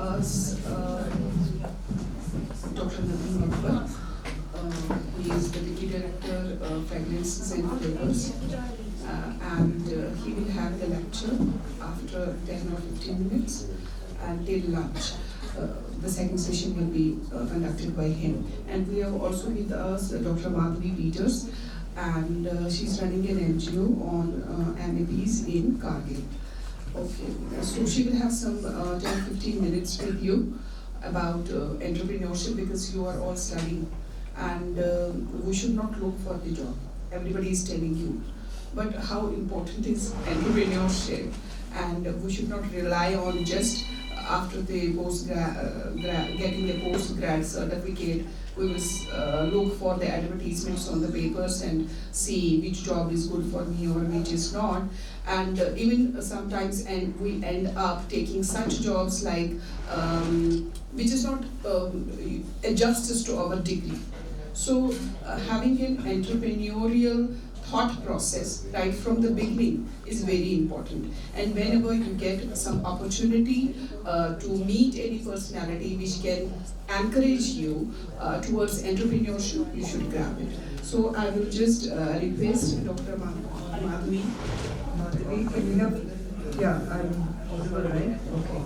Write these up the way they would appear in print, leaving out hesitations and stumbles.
us Dr. Rafiya. He is Deputy Director of Fragrances and Flavors, and he will have the lecture after 10 or 15 minutes until lunch. The second session will be conducted by him. And we have also with us Dr. Madhivi Peters, and she's running an NGO on MAPs in Kargil. Okay, so she will have some 10-15 minutes with you about entrepreneurship, because you are all studying, and we should not look for the job. Everybody is telling you. But how important is entrepreneurship, and we should not rely on just after the getting a post-grad certificate, we will look for the advertisements on the papers and see which job is good for me or which is not. And even sometimes we end up taking such jobs like which is not a justice to our degree. So having an entrepreneurial thought process right from the beginning is very important. And whenever you get some opportunity to meet any personality which can encourage you towards entrepreneurship, you should grab it. So I will just request Dr. Madhivi. Madhivi, can we have? Yeah, I'm audible, right? Okay.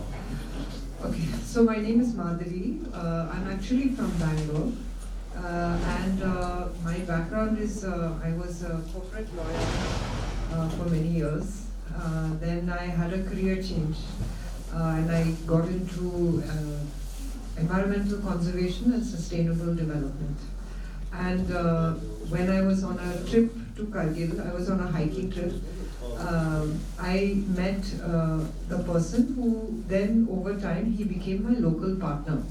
Okay. So my name is Madhivi. I'm actually from Bangalore. And my background is I was a corporate lawyer for many years. Then I had a career change and I got into environmental conservation and sustainable development. And when I was on a trip to Kargil, I was on a hiking trip. I met the person who then over time he became my local partner.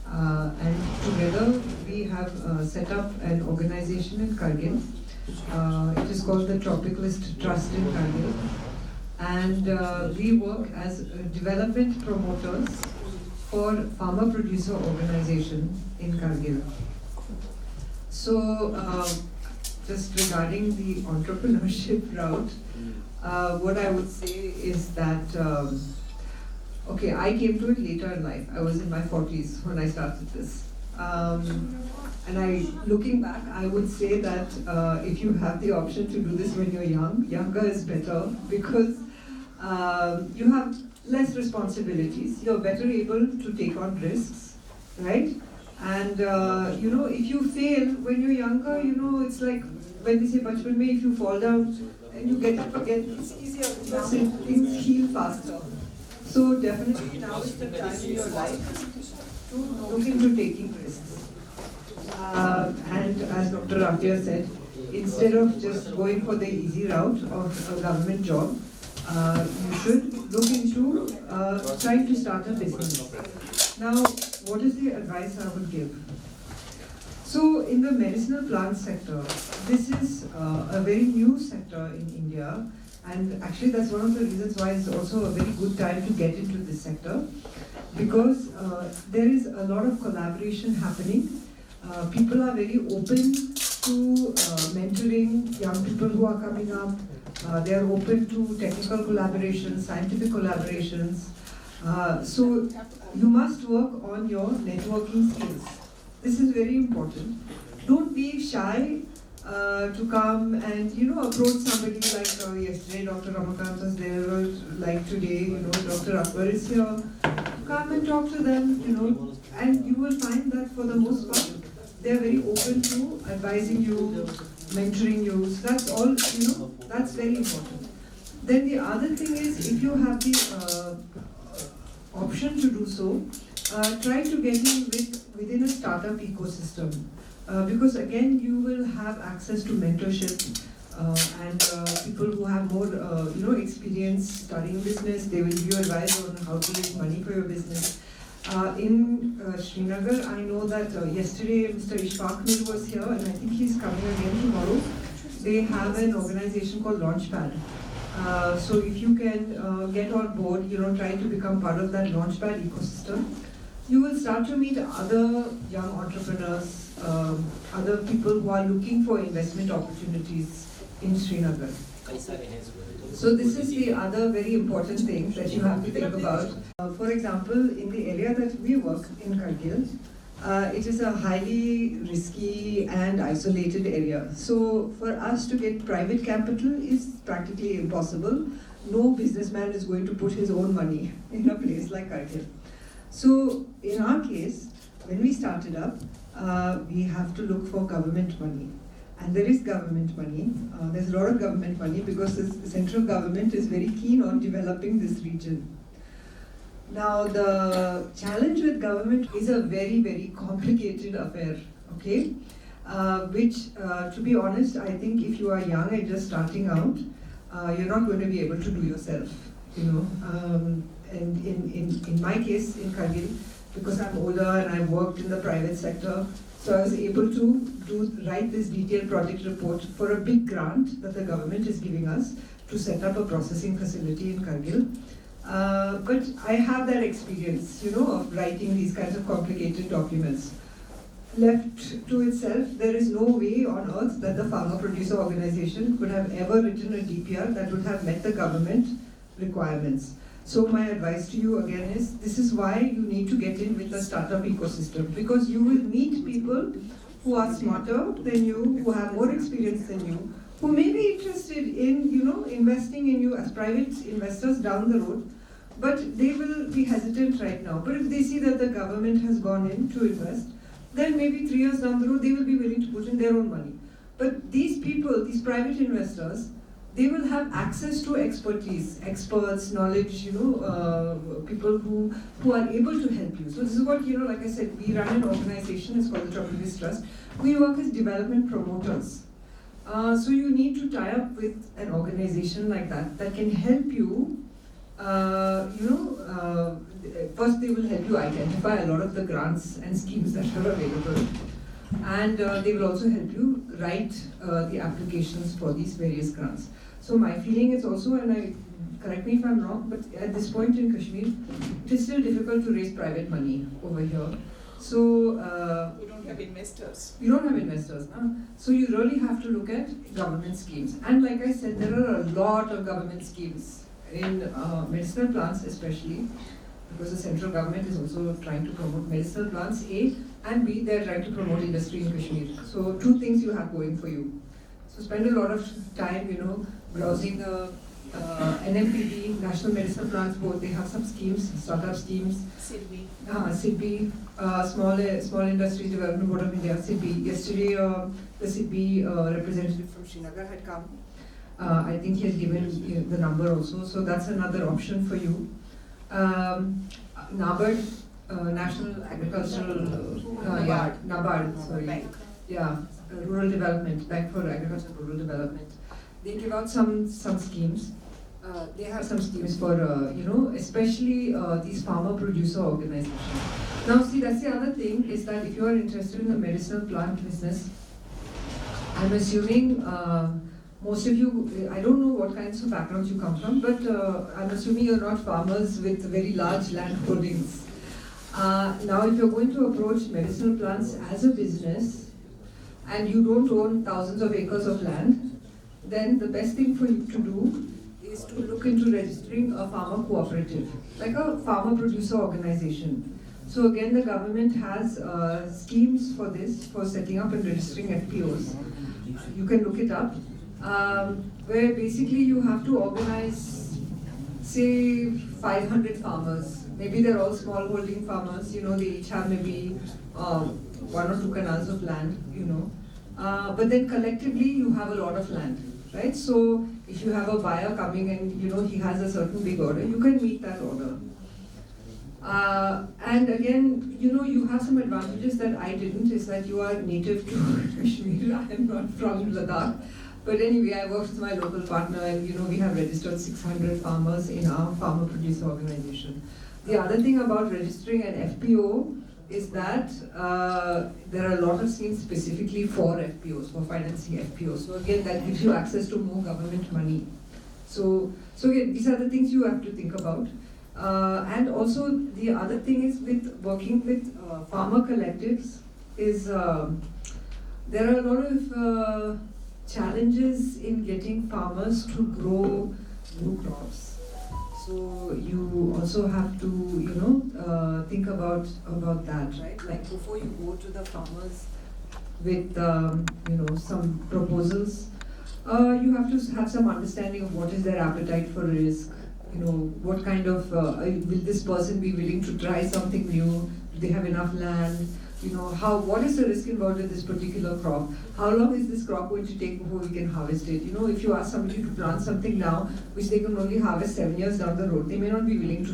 And together we have set up an organization in Kargil. It is called the Tropicalist Trust in Kargil. And we work as development promoters for farmer-producer organization in Kargil. So just regarding the entrepreneurship route, what I would say is that okay, I came to it later in life. I was in my 40s when I started this. And looking back, I would say that if you have the option to do this when you're young, younger is better, because you have less responsibilities. You're better able to take on risks, right? And if you fail when you're younger, it's like when they say bachpan mein, if you fall down and you get up again, it's easier because things heal faster. So definitely now is the time in your life to look into taking risks. And as Dr. Rafiya said, instead of just going for the easy route of a government job, you should look into trying to start a business. Now, what is the advice I would give? So in the medicinal plant sector, this is a very new sector in India. And actually that's one of the reasons why it's also a very good time to get into this sector, because there is a lot of collaboration happening. People are very open to mentoring young people who are coming up. They are open to technical collaborations, scientific collaborations. So you must work on your networking skills. This is very important. Don't be shy to come and approach somebody like yesterday Dr. Ramakant was there, or like today Dr. Akbar is here. Come and talk to them, and you will find that for the most part they are very open to advising you, mentoring you. So that's all, that's very important. Then the other thing is, if you have the option to do so, try to get in within a startup ecosystem. Because again, you will have access to mentorship and people who have more, experience studying business. They will give you advice on how to raise money for your business. In Srinagar, I know that yesterday Mr. Ishfaq Abidi was here, and I think he's coming again tomorrow. They have an organization called Launchpad. So if you can get on board, try to become part of that Launchpad ecosystem, you will start to meet other young entrepreneurs, other people who are looking for investment opportunities in Srinagar. So this is the other very important thing that you have to think about. For example, in the area that we work in Kargil, it is a highly risky and isolated area. So for us to get private capital is practically impossible. No businessman is going to put his own money in a place like Kargil. So in our case, when we started up, we have to look for government money. And there is government money. There's a lot of government money because the central government is very keen on developing this region. Now, the challenge with government is a very, very complicated affair, okay? Which, to be honest, I think if you are young and just starting out, you're not going to be able to do yourself, you know. And in my case, in Kargil, because I'm older and I worked in the private sector, so I was able to write this detailed project report for a big grant that the government is giving us to set up a processing facility in Kargil. But I have that experience, you know, of writing these kinds of complicated documents. Left to itself, there is no way on earth that the farmer producer organization could have ever written a DPR that would have met the government requirements. So my advice to you again is, this is why you need to get in with the startup ecosystem, because you will meet people who are smarter than you, who have more experience than you, who may be interested in, you know, investing in you as private investors down the road, but they will be hesitant right now. But if they see that the government has gone in to invest, then maybe 3 years down the road, they will be willing to put in their own money. But these people, these private investors, they will have access to expertise, experts, knowledge, you know, people who are able to help you. So this is what, you know, like I said, we run an organization, it's called the Trouble-Free Trust. We work as development promoters. So you need to tie up with an organization like that can help you, you know, first they will help you identify a lot of the grants and schemes that are available. And they will also help you write the applications for these various grants. So my feeling is also, and correct me if I'm wrong, but at this point in Kashmir, it is still difficult to raise private money over here. So We don't have investors. you don't have investors, huh? So you really have to look at government schemes. And like I said, there are a lot of government schemes in medicinal plants especially, because the central government is also trying to promote medicinal plants, A, and B, they're trying to promote industry in Kashmir. So two things you have going for you. So spend a lot of time, you know, browsing the NMPD, National Medicinal Plants Board. They have some schemes, startup schemes. SIDBI, Small Industries Development Board of India, SIDBI. Yesterday, the SIDBI representative from Srinagar had come. I think he has given the number also. So that's another option for you. NABARD, National Agricultural, NABARD, sorry. Bank. Yeah, Rural Development, Bank for Agriculture and Rural Development. They give out some schemes. They have some schemes for, you know, especially these farmer-producer organizations. Now, see, that's the other thing, is that if you are interested in the medicinal plant business, I'm assuming most of you, I don't know what kinds of backgrounds you come from, but I'm assuming you're not farmers with very large land holdings. Now, if you're going to approach medicinal plants as a business, and you don't own thousands of acres of land, then the best thing for you to do is to look into registering a farmer cooperative, like a farmer-producer organization. So again, the government has schemes for this, for setting up and registering FPOs. You can look it up, where basically you have to organize, say, 500 farmers. Maybe they're all small holding farmers, you know, they each have maybe 1 or 2 canals of land, you know. But then collectively you have a lot of land, right? So if you have a buyer coming and, you know, he has a certain big order, you can meet that order. And again, you know, you have some advantages that I didn't, is that you are native to Kashmir. I am not from Ladakh. But anyway, I worked with my local partner and, you know, we have registered 600 farmers in our farmer producer organization. The other thing about registering an FPO is that there are a lot of schemes specifically for FPOs, for financing FPOs. So again, that gives you access to more government money. So again, these are the things you have to think about. And also the other thing is with working with farmer collectives is there are a lot of challenges in getting farmers to grow new crops. So you also have to, think about that, right? Like before you go to the farmers with, some proposals, you have to have some understanding of what is their appetite for risk. What kind of, will this person be willing to try something new? Do they have enough land? What is the risk involved in this particular crop? How long is this crop going to take before we can harvest it? If you ask somebody to plant something now, which they can only harvest 7 years down the road, they may not be willing to,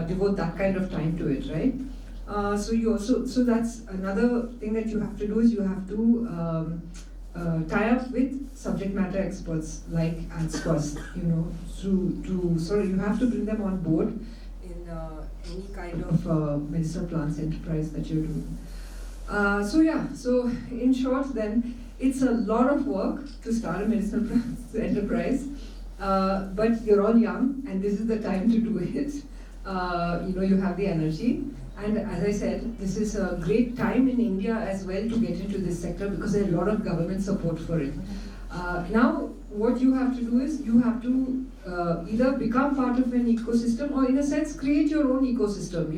devote that kind of time to it, right? So that's another thing that you have to do is you have to tie up with subject matter experts like ANSQUAS, so you have to bring them on board in any kind of medicinal plants enterprise that you're doing. So in short then, it's a lot of work to start a medicinal plants enterprise, but you're all young and this is the time to do it. You have the energy. And as I said, this is a great time in India as well to get into this sector because there's a lot of government support for it. Now, what you have to do is you have to either become part of an ecosystem or in a sense create your own ecosystem,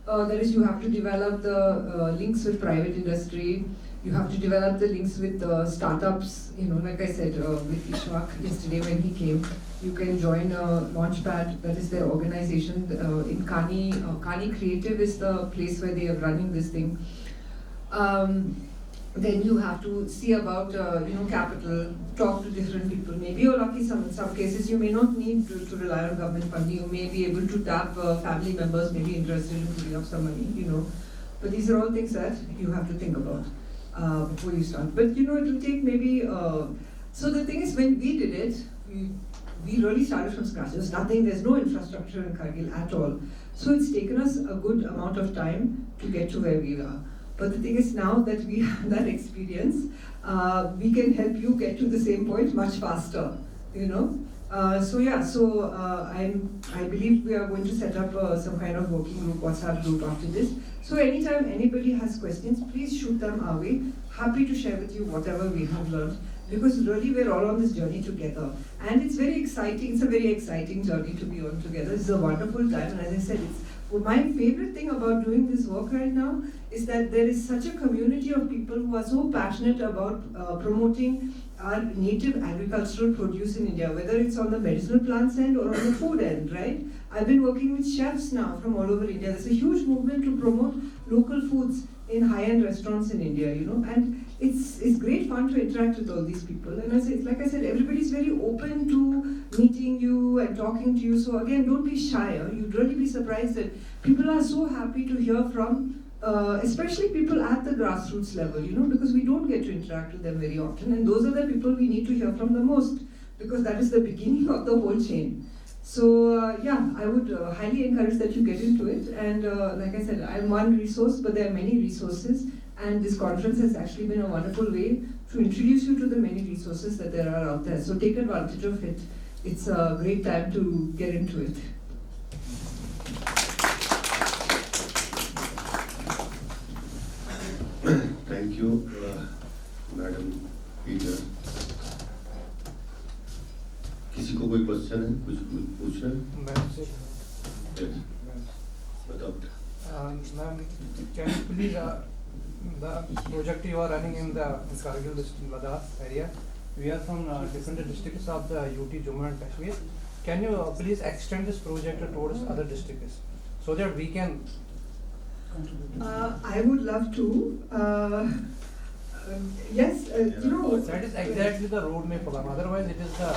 That is, you have to develop the links with private industry, you have to develop the links with startups, like I said with Ishfaq yesterday when he came. You can join Launchpad, that is their organization in Kani. Kani Creative is the place where they are running this thing. Then you have to see about capital, talk to different people. Maybe you're lucky in some cases you may not need to rely on government funding. You may be able to tap family members, maybe interested in putting up some money, But these are all things that you have to think about before you start. But it will take maybe, so the thing is when we did it, we really started from scratch. There's nothing, there's no infrastructure in Kargil at all. So it's taken us a good amount of time to get to where we are. But the thing is now that we have that experience, we can help you get to the same point much faster, I believe we are going to set up some kind of working group, WhatsApp group after this. So anytime anybody has questions, please shoot them our way. Happy to share with you whatever we have learned. Because really we're all on this journey together. And it's very exciting, it's a very exciting journey to be on together. It's a wonderful time, and as I said, my favorite thing about doing this work right now is that there is such a community of people who are so passionate about promoting our native agricultural produce in India, whether it's on the medicinal plants end or on the food end, right? I've been working with chefs now from all over India. There's a huge movement to promote local foods in high-end restaurants in India, and it's great fun to interact with all these people. And like I said, everybody's very open to meeting you and talking to you. So again, don't be shy. You'd really be surprised that people are so happy to hear from, especially people at the grassroots level, because we don't get to interact with them very often. And those are the people we need to hear from the most, because that is the beginning of the whole chain. So I would highly encourage that you get into it. And like I said, I'm one resource, but there are many resources. And this conference has actually been a wonderful way to introduce you to the many resources that there are out there. So take advantage of it. It's a great time to get into it. Thank you, Madam Peter. किसी को कोई question है, कुछ पूछ रहे हैं? Yes. Ma'am, can you please, the project you are running in the Kargil district, Ladakh area, we are from different districts of the UT, Jammu and Kashmir. Can you please extend this project towards other districts so that we can contribute? I would love to. Yes, That is exactly the roadmap program. Otherwise, it is the.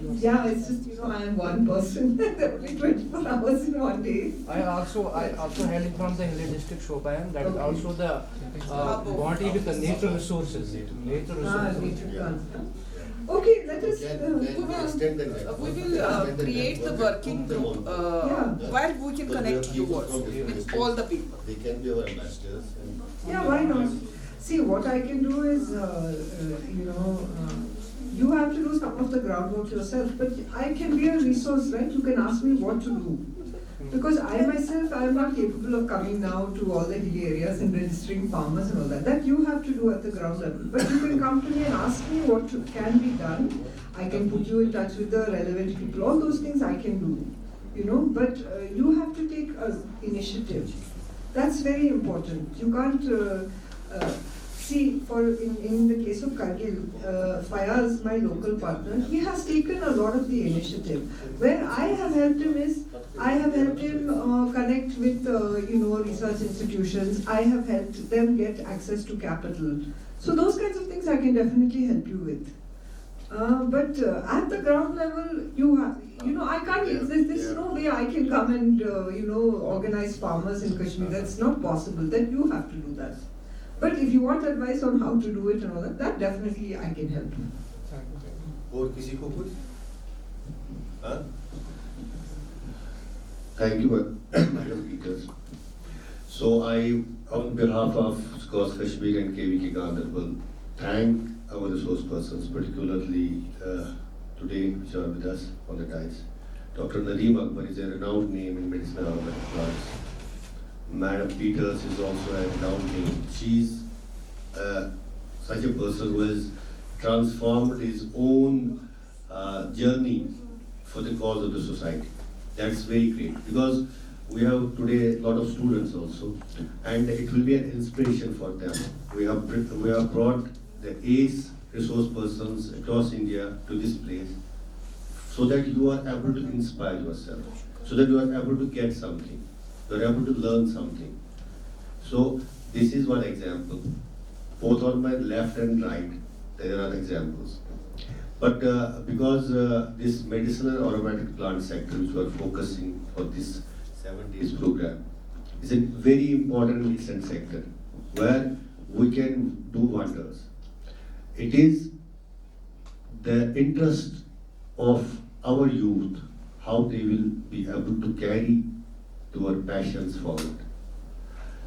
Yeah, it's just, I am one person. There are only 24 hours in one day. I also hailing from the Hilly district Shopayan. That is also the body with the nature resources. Okay, let us. We will create the working group where we can connect you also with all the people. They can be our ambassadors. Yeah, why not? See, what I can do is, you have to do some of the groundwork yourself, but I can be a resource, right? You can ask me what to do. Because I myself, I am not capable of coming now to all the hilly areas and registering farmers and all that. That you have to do at the ground level. But you can come to me and ask me what can be done. I can put you in touch with the relevant people. All those things I can do, you know. But you have to take initiative. That's very important. You can't see. In the case of Kargil, Fayaz, my local partner, he has taken a lot of the initiative. Where I have helped him is, I have helped him connect with research institutions. I have helped them get access to capital. So those kinds of things I can definitely help you with. But at the ground level, I can't. There's no way I can come and organize farmers in Kashmir. That's not possible. Then you have to do that. But if you want advice on how to do it and all that, that definitely I can help you. और किसी को कुछ? हाँ? Thank you, Madam Peters. So I, on behalf of SCOS Kashmir and KVK Gandarbal, thank our resource persons, particularly today, which are with us on the dais. Dr. Nadeem Akbar is a renowned name in medicinal aromatic plants. Madam Peters is also a renowned name. She's such a person who has transformed his own journey for the cause of the society. That's very great, because we have today a lot of students also, and it will be an inspiration for them. We have brought the ACE resource persons across India to this place, so that you are able to inspire yourself, so that you are able to get something, you are able to learn something. So this is one example. Both on my left and right, there are examples. But because this medicinal aromatic plant sector, which we are focusing for this 7 days program, is a very important recent sector where we can do wonders. It is the interest of our youth, how they will be able to carry their passions forward.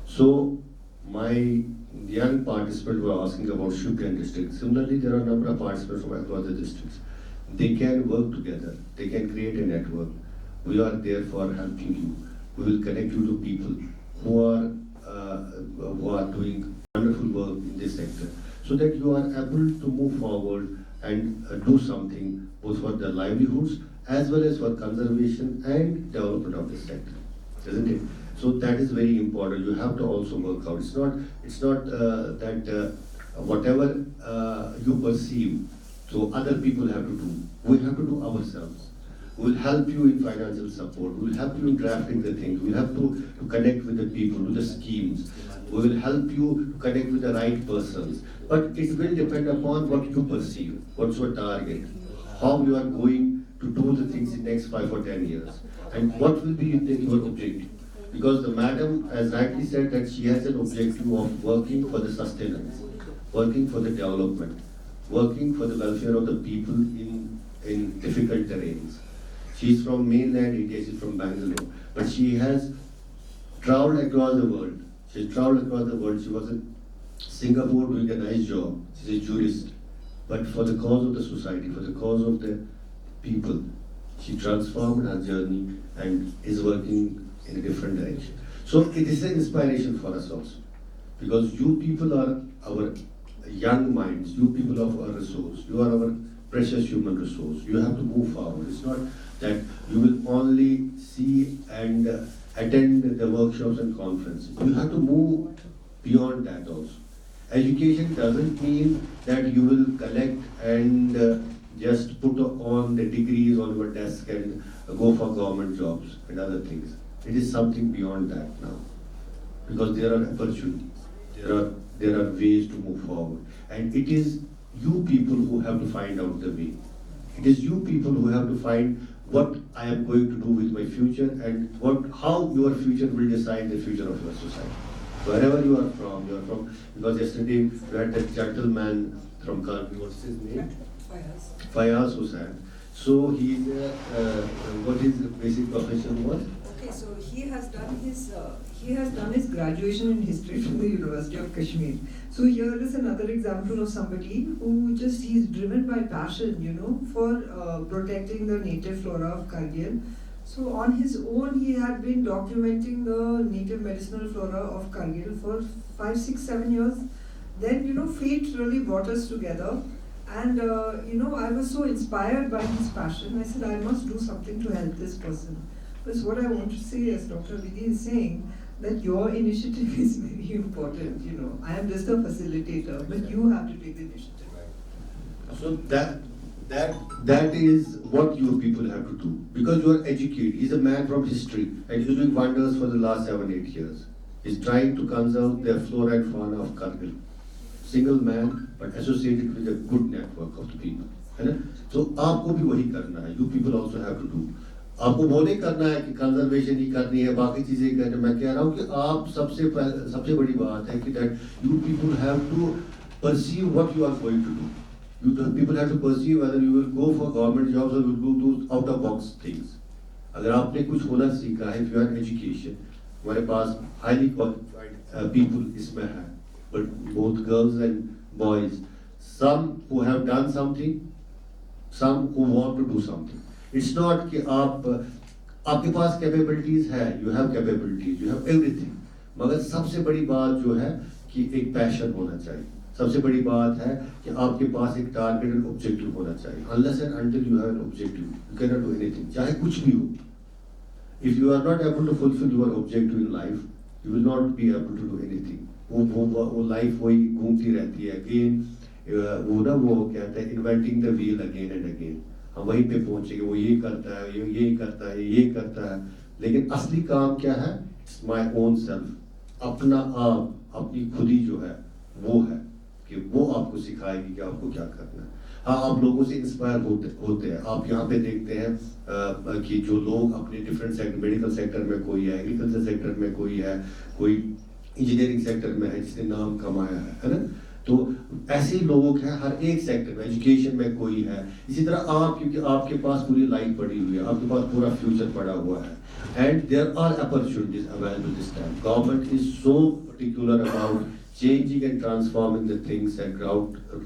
So my young participants were asking about Shupian district. Similarly, there are a number of participants from across the districts. They can work together. They can create a network. We are there for helping you. We will connect you to people who are doing wonderful work in this sector, so that you are able to move forward and do something both for their livelihoods as well as for conservation and development of this sector, isn't it? So that is very important. You have to also work out. It's not that whatever you perceive, so other people have to do. We have to do ourselves. We'll help you in financial support. We'll help you in drafting the things. We'll have to connect with the people, with the schemes. We will help you to connect with the right persons. But it will depend upon what you perceive, what's your target, how you are going to do the things in the next 5 or 10 years, and what will be your objective. Because the madam has rightly said that she has an objective of working for the sustenance, working for the development, working for the welfare of the people in difficult terrains. She's from mainland India, she's from Bangalore, but she has traveled across the world. She was in Singapore doing a nice job. She's a jurist. But for the cause of the society, for the cause of the people, she transformed her journey and is working in a different direction. So it is an inspiration for us also. Because you people are our young minds, you people of our resource, you are our precious human resource. You have to move forward. It's not that you will only see and attend the workshops and conferences. You have to move beyond that also. Education doesn't mean that you will collect and just put on the degrees on your desk and go for government jobs and other things. It is something beyond that now, because there are opportunities, there are ways to move forward, and it is you people who have to find out the way. It is you people who have to find what I am going to do with my future and how your future will decide the future of your society. Wherever you are from, because yesterday we had that gentleman from Kargil, what's his name? Fayaz Hussain. So he's what his basic profession was? Okay, so he has done his graduation in history from the University of Kashmir. So here is another example of somebody who he's driven by passion, for protecting the native flora of Kargil. So on his own, he had been documenting the native medicinal flora of Kargil for 5, 6, 7 years. Then, fate really brought us together. And, I was so inspired by his passion. I said, I must do something to help this person. Because what I want to say, as Dr. Abidi is saying, that your initiative is very important. I am just a facilitator, but you have to take the initiative. So that is what you people have to do, because you are educated. He's a man from history, and he's doing wonders for the last 7, 8 years. He's trying to conserve the flora and fauna of Kargil. Single man, but associated with a good network of the people. है ना? So आपको भी वही करना है. You people also have to do. आपको वो नहीं करना है कि कंजर्वेशन ही करनी है, बाकी चीजें ही करनी है. मैं कह रहा हूँ कि आप सबसे बड़ी बात है कि that you people have to perceive what you are going to do. People have to perceive whether you will go for government jobs or you will go to out of box things. अगर आपने कुछ हुनर सीखा है, if you are education, हमारे पास highly qualified people इसमें है, but both girls and boys, some who have done something, some who want to do something. It's not कि आपके पास capabilities है, you have capabilities, you have everything. मगर सबसे बड़ी बात जो है कि एक passion होना चाहिए. सबसे बड़ी बात है कि आपके पास एक टारगेट एंड ऑब्जेक्टिव होना चाहिए. Unless and until you have an objective, you cannot do anything. चाहे कुछ भी हो. If you are not able to fulfill your objective in life, you will not be able to do anything. वो life वही घूमती रहती है. Again वो कहते हैं inventing the wheel again and again. हम वहीं पे पहुंचेंगे. वो ये करता है, ये करता है, ये करता है. लेकिन असली काम क्या है? It's my own self. अपना आप, अपनी खुदी जो है वो है कि वो आपको सिखाएगी कि आपको क्या करना है. हाँ, आप लोगों से इंस्पायर होते हैं. आप यहाँ पे देखते हैं कि जो लोग अपने डिफरेंट सेक्टर, मेडिकल सेक्टर में कोई है, एग्रीकल्चर सेक्टर में कोई है, कोई इंजीनियरिंग सेक्टर में है जिसने नाम कमाया है ना. तो ऐसे ही लोग हैं हर एक सेक्टर में. एजुकेशन में कोई है. इसी तरह आप, क्योंकि आपके पास पूरी लाइफ पड़ी हुई है, आपके पास पूरा फ्यूचर पड़ा हुआ है. And there are opportunities available this time. Government is so particular about changing and transforming the things at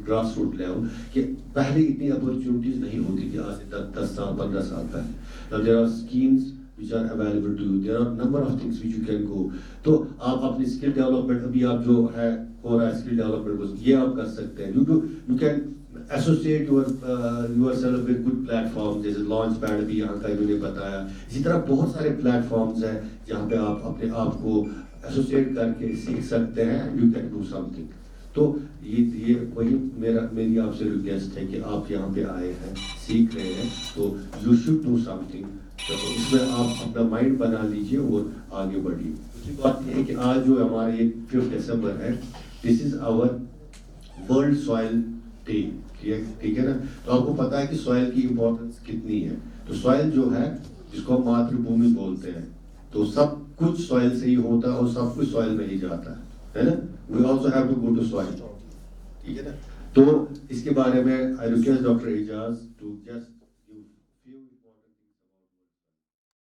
grassroots level कि पहले इतनी opportunities नहीं होती थी आज से 10 साल 15 साल पहले. Now there are schemes which are available to you. There are number of things which you can go. तो आप अपनी skill development, अभी आप जो है हो रहा है skill development, ये आप कर सकते हैं. You can associate yourself with good platforms. जैसे Launchpad अभी यहाँ का इन्होंने बताया. इसी तरह बहुत सारे platforms हैं जहाँ पे आप अपने आप को एसोसिएट करके सीख सकते हैं. You can do something. तो ये वही मेरी आपसे रिक्वेस्ट है कि आप यहाँ पे आए हैं, सीख रहे हैं, तो यू शुड डू समथिंग. तो इसमें आप अपना माइंड बना लीजिए और आगे बढ़िए. दूसरी बात ये है कि आज जो हमारे 5 दिसंबर है, this is our world soil day. ठीक है ना. तो आपको पता है कि सॉइल की इम्पोर्टेंस कितनी है. तो सॉइल जो है जिसको हम मातृभूमि बोलते हैं, तो सब कुछ सॉइल से ही होता है और सब कुछ सॉइल में ही जाता है ना. We also have to go to soil. ठीक है ना. तो इसके बारे में I request doctor Ejaz to just